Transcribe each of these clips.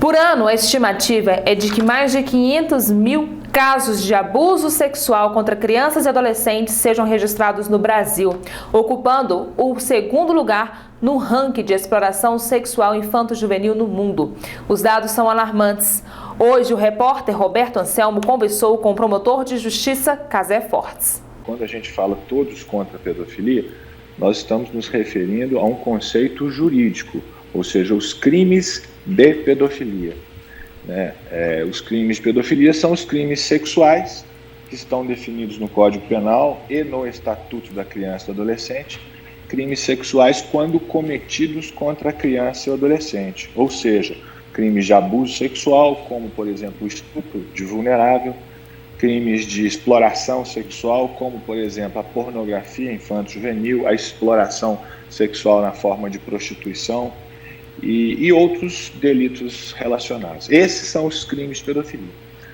Por ano, a estimativa é de que mais de 500 mil casos de abuso sexual contra crianças e adolescentes sejam registrados no Brasil, ocupando o segundo lugar no ranking de exploração sexual infanto-juvenil no mundo. Os dados são alarmantes. Hoje, o repórter Roberto Anselmo conversou com o promotor de justiça Casé Fortes. Quando a gente fala todos contra a pedofilia, nós estamos nos referindo a um conceito jurídico, ou seja, os crimes de pedofilia. Os crimes de pedofilia são os crimes sexuais que estão definidos no Código Penal e no Estatuto da Criança e do Adolescente, crimes sexuais quando cometidos contra a criança e o adolescente, ou seja, crimes de abuso sexual, como, por exemplo, o estupro de vulnerável, crimes de exploração sexual, como, por exemplo, a pornografia infanto-juvenil, a exploração sexual na forma de prostituição e outros delitos relacionados. Esses são os crimes de pedofilia.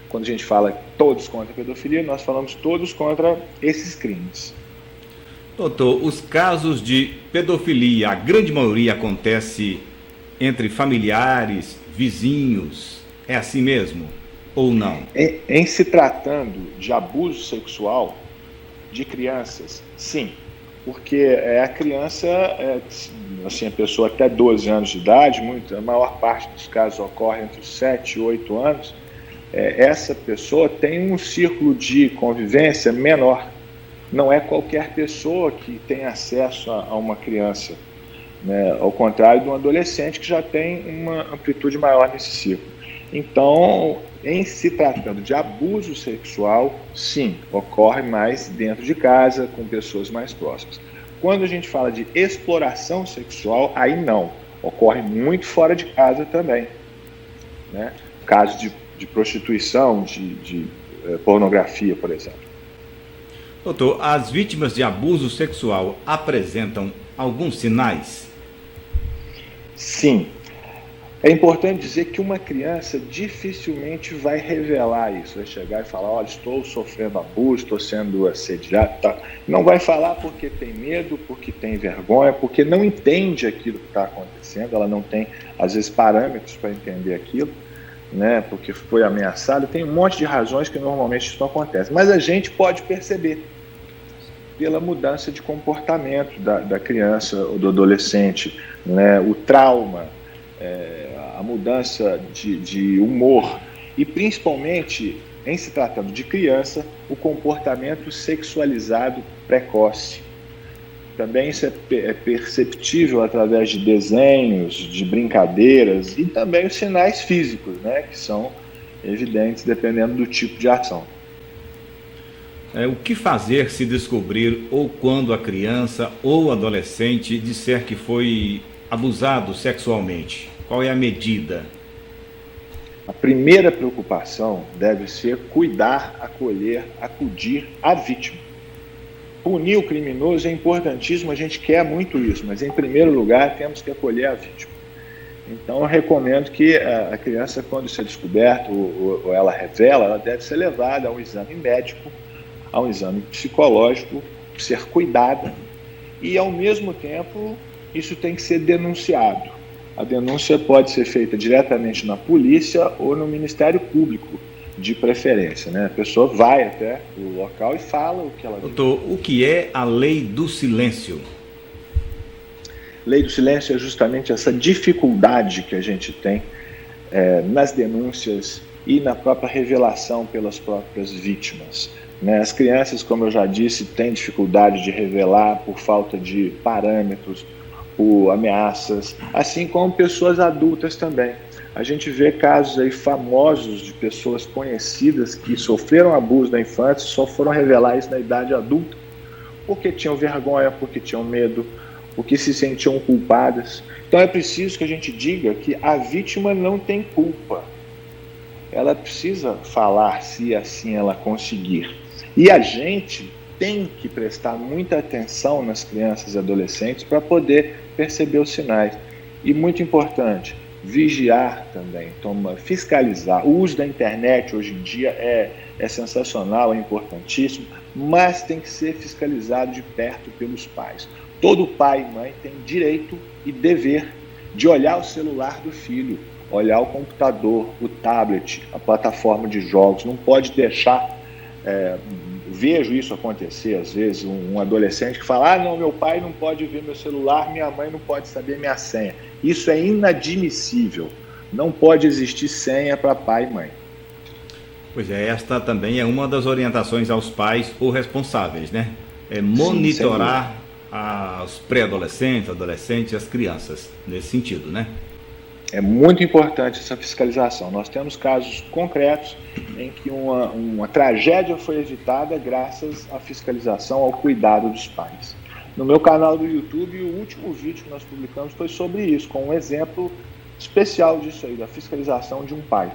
Quando a gente fala todos contra a pedofilia, nós falamos todos contra esses crimes. Doutor, os casos de pedofilia, a grande maioria acontece entre familiares, vizinhos, é assim mesmo ou não? Em se tratando de abuso sexual de crianças, sim, porque a criança, assim, a pessoa até 12 anos de idade, a maior parte dos casos ocorre entre os 7 e 8 anos, essa pessoa tem um círculo de convivência menor. Não é qualquer pessoa que tem acesso a uma criança, né? Ao contrário de um adolescente que já tem uma amplitude maior nesse círculo. Então, em se tratando de abuso sexual, sim, ocorre mais dentro de casa, com pessoas mais próximas. Quando a gente fala de exploração sexual, aí não, ocorre muito fora de casa também, né? Casos de prostituição, de pornografia, por exemplo. Doutor, as vítimas de abuso sexual apresentam alguns sinais? Sim. É importante dizer que uma criança dificilmente vai revelar isso, vai chegar e falar, olha, estou sofrendo abuso, estou sendo assediado, tá? Não vai falar porque tem medo, porque tem vergonha, porque não entende aquilo que está acontecendo, ela não tem, às vezes, parâmetros para entender aquilo, né? Porque foi ameaçada, tem um monte de razões que normalmente isso não acontece, mas a gente pode perceber pela mudança de comportamento da criança ou do adolescente, né? O trauma, a mudança de humor e, principalmente, em se tratando de criança, o comportamento sexualizado precoce. Também isso é perceptível através de desenhos, de brincadeiras e também os sinais físicos, né, que são evidentes dependendo do tipo de ação. O que fazer se descobrir ou quando a criança ou adolescente disser que foi abusado sexualmente? Qual é a medida? A primeira preocupação deve ser cuidar, acolher, acudir a vítima. Punir o criminoso é importantíssimo, a gente quer muito isso, mas em primeiro lugar temos que acolher a vítima. Então eu recomendo que a criança, quando isso é descoberto ou ela revela, ela deve ser levada a um exame médico, a um exame psicológico, ser cuidada e, ao mesmo tempo, isso tem que ser denunciado. A denúncia pode ser feita diretamente na polícia ou no Ministério Público, de preferência, né? A pessoa vai até o local e fala o que ela viu. Doutor, o que é a lei do silêncio? Lei do silêncio é justamente essa dificuldade que a gente tem nas denúncias e na própria revelação pelas próprias vítimas, né? As crianças, como eu já disse, têm dificuldade de revelar por falta de parâmetros, por ameaças, assim como pessoas adultas também. A gente vê casos aí famosos de pessoas conhecidas que sofreram abuso na infância e só foram revelar isso na idade adulta porque tinham vergonha, porque tinham medo, porque se sentiam culpadas. Então é preciso que a gente diga que a vítima não tem culpa. Ela precisa falar se assim ela conseguir. E a gente tem que prestar muita atenção nas crianças e adolescentes para poder perceber os sinais. E muito importante, vigiar também, fiscalizar. O uso da internet hoje em dia é sensacional, é importantíssimo, mas tem que ser fiscalizado de perto pelos pais. Todo pai e mãe tem direito e dever de olhar o celular do filho, olhar o computador, o tablet, a plataforma de jogos, não pode deixar. Vejo isso acontecer, às vezes, um adolescente que fala: não, meu pai não pode ver meu celular, minha mãe não pode saber minha senha. Isso é inadmissível. Não pode existir senha para pai e mãe. Pois é, esta também é uma das orientações aos pais ou responsáveis, né? É monitorar os pré-adolescentes, adolescentes e as crianças, nesse sentido, né? É muito importante essa fiscalização. Nós temos casos concretos em que uma tragédia foi evitada graças à fiscalização, ao cuidado dos pais. No meu canal do YouTube, o último vídeo que nós publicamos foi sobre isso, com um exemplo especial disso aí, da fiscalização de um pai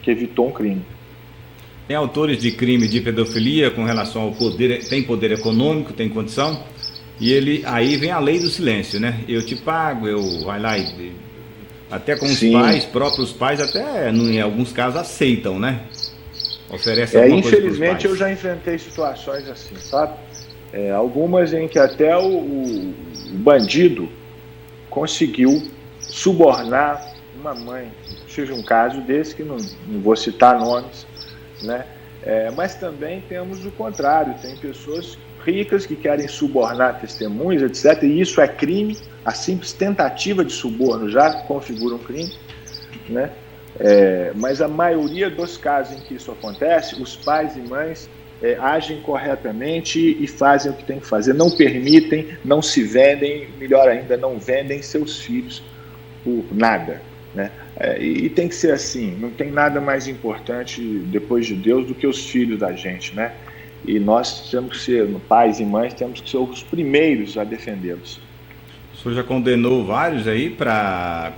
que evitou um crime. Tem autores de crime de pedofilia com relação ao poder, tem poder econômico, tem condição, e aí vem a lei do silêncio, né? Eu te pago, vai lá e até com os pais, próprios pais, até em alguns casos aceitam, né? Oferece alguma coisa pros pais. Infelizmente eu já enfrentei situações assim, sabe? Algumas em que até o bandido conseguiu subornar uma mãe. Tive um caso desse, que não vou citar nomes, né? Mas também temos o contrário, tem pessoas ricas que querem subornar testemunhas, etc. E isso é crime. A simples tentativa de suborno já configura um crime, né? Mas a maioria dos casos em que isso acontece, os pais e mães agem corretamente e fazem o que tem que fazer. Não permitem, não se vendem, melhor ainda, não vendem seus filhos por nada, né? E tem que ser assim. Não tem nada mais importante depois de Deus do que os filhos da gente, né? E nós temos que ser, pais e mães, temos que ser os primeiros a defendê-los. O senhor já condenou vários aí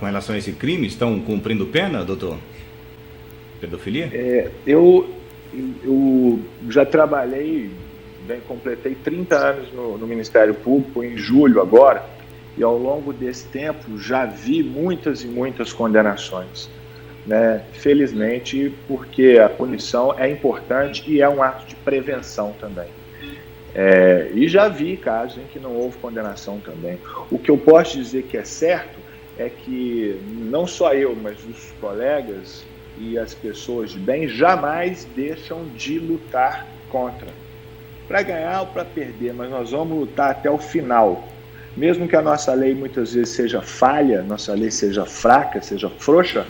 com relação a esse crime? Estão cumprindo pena, doutor? Pedofilia? Eu já trabalhei, completei 30 anos no Ministério Público, em julho agora, e ao longo desse tempo já vi muitas e muitas condenações, né? Felizmente, porque a punição é importante e é um ato de prevenção também. E já vi casos em que não houve condenação também. O que eu posso dizer que é certo é que não só eu, mas os colegas e as pessoas de bem jamais deixam de lutar contra. Para ganhar ou para perder, mas nós vamos lutar até o final. Mesmo que a nossa lei muitas vezes seja falha, nossa lei seja fraca, seja frouxa,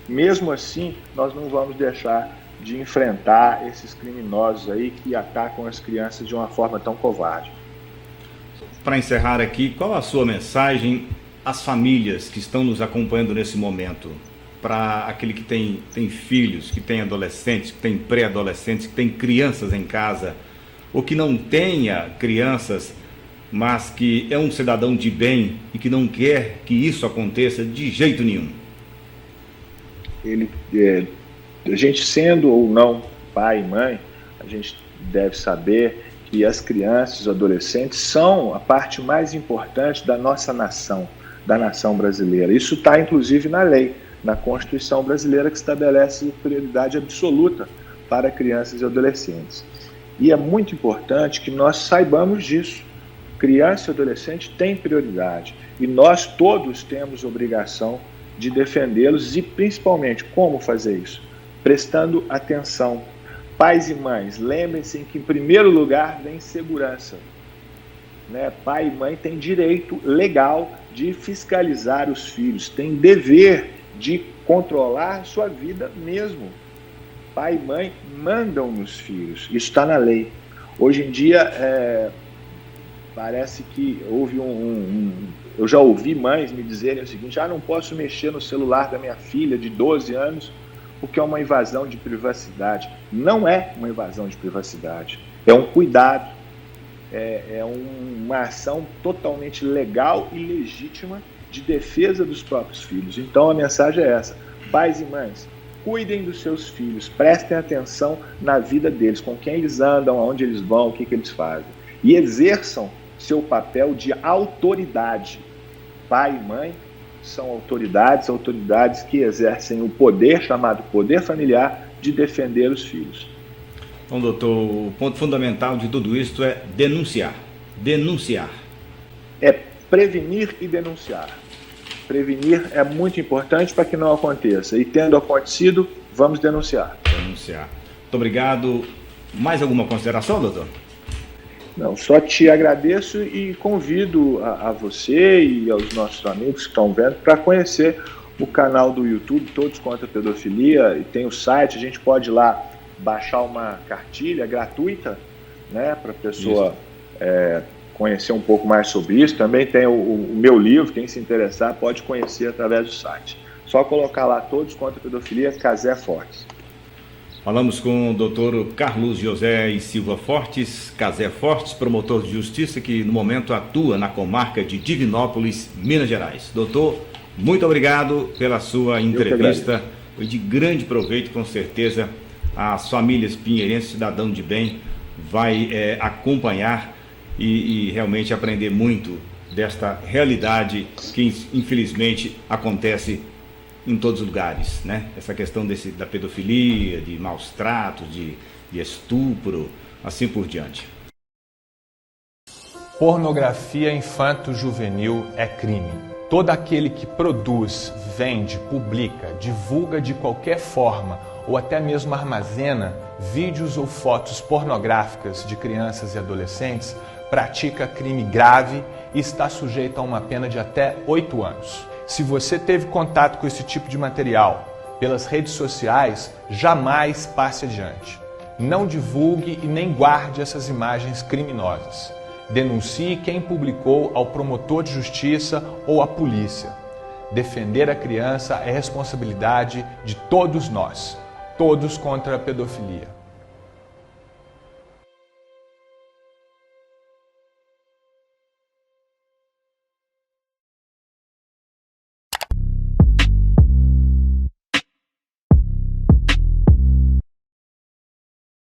mesmo assim nós não vamos deixar de enfrentar esses criminosos aí que atacam as crianças de uma forma tão covarde. Para encerrar aqui, qual a sua mensagem às famílias que estão nos acompanhando nesse momento? Para aquele que tem filhos, que tem adolescentes, que tem pré-adolescentes, que tem crianças em casa, ou que não tenha crianças, mas que é um cidadão de bem e que não quer que isso aconteça de jeito nenhum. A gente sendo ou não pai e mãe, a gente deve saber que as crianças e os adolescentes são a parte mais importante da nossa nação, da nação brasileira. Isso está inclusive na lei, na Constituição brasileira, que estabelece prioridade absoluta para crianças e adolescentes. E é muito importante que nós saibamos disso. Criança e adolescente têm prioridade e nós todos temos obrigação de defendê-los e principalmente como fazer isso? Prestando atenção. Pais e mães, lembrem-se que em primeiro lugar vem segurança, né? Pai e mãe têm direito legal de fiscalizar os filhos, têm dever de controlar sua vida mesmo. Pai e mãe mandam nos filhos, isso está na lei. Hoje em dia, parece que houve eu já ouvi mães me dizerem o seguinte: não posso mexer no celular da minha filha de 12 anos porque é uma invasão de privacidade. Não é uma invasão de privacidade, é um cuidado, uma ação totalmente legal e legítima de defesa dos próprios filhos. Então a mensagem é essa: pais e mães, cuidem dos seus filhos, prestem atenção na vida deles, com quem eles andam, aonde eles vão, o que eles fazem, e exerçam seu papel de autoridade. Pai e mãe são autoridades que exercem o poder, chamado poder familiar, de defender os filhos. Então, doutor, o ponto fundamental de tudo isso é denunciar. Denunciar. É prevenir e denunciar. Prevenir é muito importante para que não aconteça. E tendo acontecido, vamos denunciar. Denunciar. Muito obrigado. Mais alguma consideração, doutor? Não, só te agradeço e convido a você e aos nossos amigos que estão vendo para conhecer o canal do YouTube, Todos contra a Pedofilia, e tem o site, a gente pode ir lá baixar uma cartilha gratuita, né, para a pessoa conhecer um pouco mais sobre isso. Também tem o meu livro, quem se interessar pode conhecer através do site. Só colocar lá Todos contra a Pedofilia, Casé Fortes. Falamos com o doutor Carlos José e Silva Fortes, Casé Fortes, promotor de justiça que no momento atua na comarca de Divinópolis, Minas Gerais. Doutor, muito obrigado pela sua entrevista, foi de grande proveito, com certeza as famílias pinheirenses, cidadão de bem, vai acompanhar e realmente aprender muito desta realidade que infelizmente acontece em todos os lugares, né? Essa questão da pedofilia, de maus tratos, de estupro, assim por diante. Pornografia infanto-juvenil é crime. Todo aquele que produz, vende, publica, divulga de qualquer forma ou até mesmo armazena vídeos ou fotos pornográficas de crianças e adolescentes pratica crime grave e está sujeito a uma pena de até 8 anos. Se você teve contato com esse tipo de material pelas redes sociais, jamais passe adiante. Não divulgue e nem guarde essas imagens criminosas. Denuncie quem publicou ao promotor de justiça ou à polícia. Defender a criança é responsabilidade de todos nós. Todos contra a pedofilia.